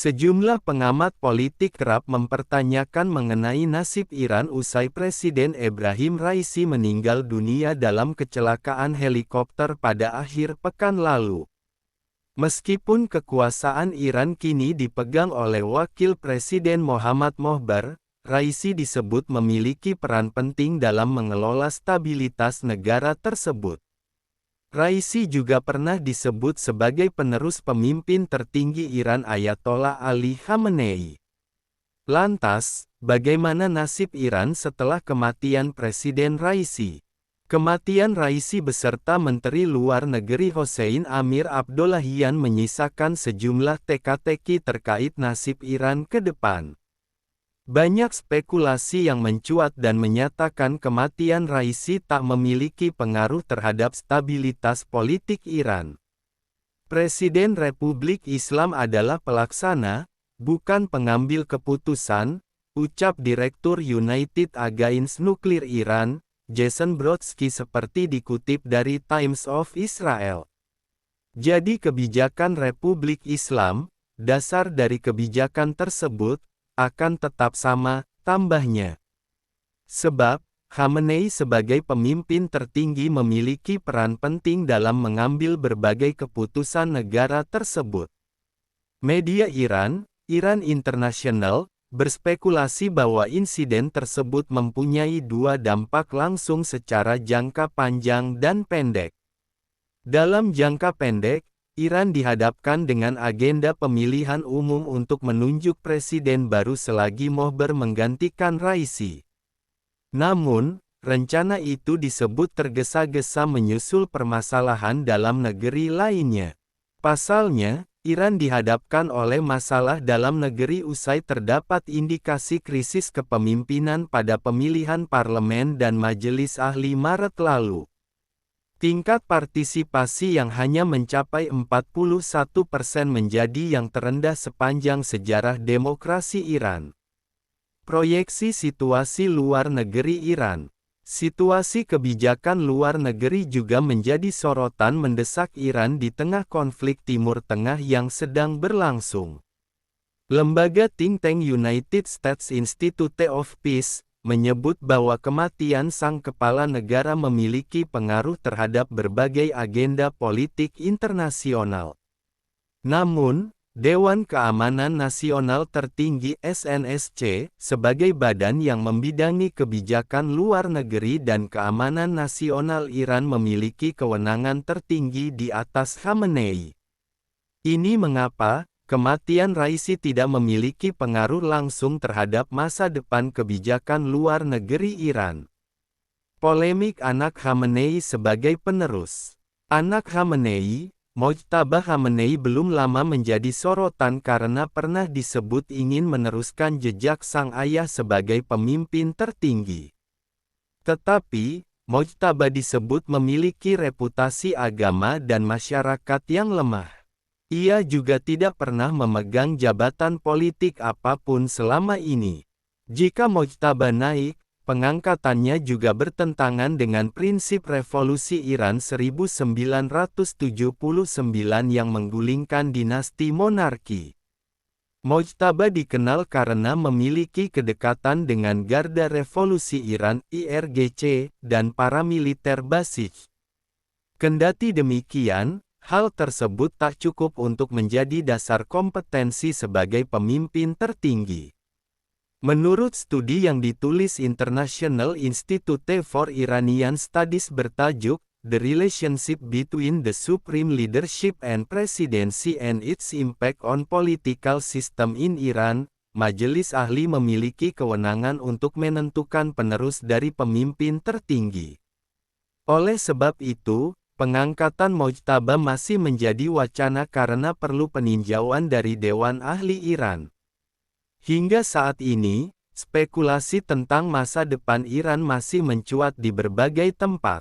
Sejumlah pengamat politik kerap mempertanyakan mengenai nasib Iran usai Presiden Ebrahim Raisi meninggal dunia dalam kecelakaan helikopter pada akhir pekan lalu. Meskipun kekuasaan Iran kini dipegang oleh Wakil Presiden Mohammad Mohbar, Raisi disebut memiliki peran penting dalam mengelola stabilitas negara tersebut. Raisi juga pernah disebut sebagai penerus pemimpin tertinggi Iran Ayatollah Ali Khamenei. Lantas, bagaimana nasib Iran setelah kematian Presiden Raisi? Kematian Raisi beserta Menteri Luar Negeri Hossein Amir Abdollahian menyisakan sejumlah teka-teki terkait nasib Iran ke depan. Banyak spekulasi yang mencuat dan menyatakan kematian Raisi tak memiliki pengaruh terhadap stabilitas politik Iran. Presiden Republik Islam adalah pelaksana, bukan pengambil keputusan, ucap Direktur United Against Nuclear Iran, Jason Brodsky seperti dikutip dari Times of Israel. Jadi kebijakan Republik Islam, dasar dari kebijakan tersebut, akan tetap sama, tambahnya. Sebab, Khamenei sebagai pemimpin tertinggi memiliki peran penting dalam mengambil berbagai keputusan negara tersebut. Media Iran, Iran International, berspekulasi bahwa insiden tersebut mempunyai dua dampak langsung secara jangka panjang dan pendek. Dalam jangka pendek, Iran dihadapkan dengan agenda pemilihan umum untuk menunjuk presiden baru selagi Mohbar menggantikan Raisi. Namun, rencana itu disebut tergesa-gesa menyusul permasalahan dalam negeri lainnya. Pasalnya, Iran dihadapkan oleh masalah dalam negeri usai terdapat indikasi krisis kepemimpinan pada pemilihan parlemen dan majelis ahli Maret lalu. Tingkat partisipasi yang hanya mencapai 41% menjadi yang terendah sepanjang sejarah demokrasi Iran. Proyeksi situasi luar negeri Iran. Situasi kebijakan luar negeri juga menjadi sorotan mendesak Iran di tengah konflik Timur Tengah yang sedang berlangsung. Lembaga think tank United States Institute of Peace menyebut bahwa kematian sang kepala negara memiliki pengaruh terhadap berbagai agenda politik internasional. Namun, Dewan Keamanan Nasional Tertinggi SNSC, sebagai badan yang membidangi kebijakan luar negeri dan keamanan nasional Iran memiliki kewenangan tertinggi di atas Khamenei. Ini mengapa kematian Raisi tidak memiliki pengaruh langsung terhadap masa depan kebijakan luar negeri Iran. Polemik anak Khamenei sebagai penerus. Anak Khamenei, Mojtaba Khamenei belum lama menjadi sorotan karena pernah disebut ingin meneruskan jejak sang ayah sebagai pemimpin tertinggi. Tetapi, Mojtaba disebut memiliki reputasi agama dan masyarakat yang lemah. Ia juga tidak pernah memegang jabatan politik apapun selama ini. Jika Mojtaba naik, pengangkatannya juga bertentangan dengan prinsip revolusi Iran 1979 yang menggulingkan dinasti monarki. Mojtaba dikenal karena memiliki kedekatan dengan Garda Revolusi Iran (IRGC) dan paramiliter Basij. Kendati demikian, hal tersebut tak cukup untuk menjadi dasar kompetensi sebagai pemimpin tertinggi. Menurut studi yang ditulis International Institute for Iranian Studies bertajuk The Relationship Between the Supreme Leadership and Presidency and its Impact on Political System in Iran, majelis ahli memiliki kewenangan untuk menentukan penerus dari pemimpin tertinggi. Oleh sebab itu, pengangkatan Mojtaba masih menjadi wacana karena perlu peninjauan dari Dewan Ahli Iran. Hingga saat ini, spekulasi tentang masa depan Iran masih mencuat di berbagai tempat.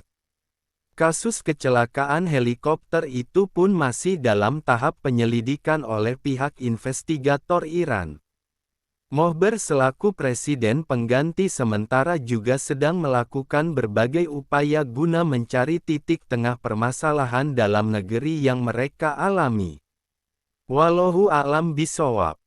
Kasus kecelakaan helikopter itu pun masih dalam tahap penyelidikan oleh pihak investigator Iran. Mohbar selaku presiden pengganti sementara juga sedang melakukan berbagai upaya guna mencari titik tengah permasalahan dalam negeri yang mereka alami. Wallahu a'lam bishawab.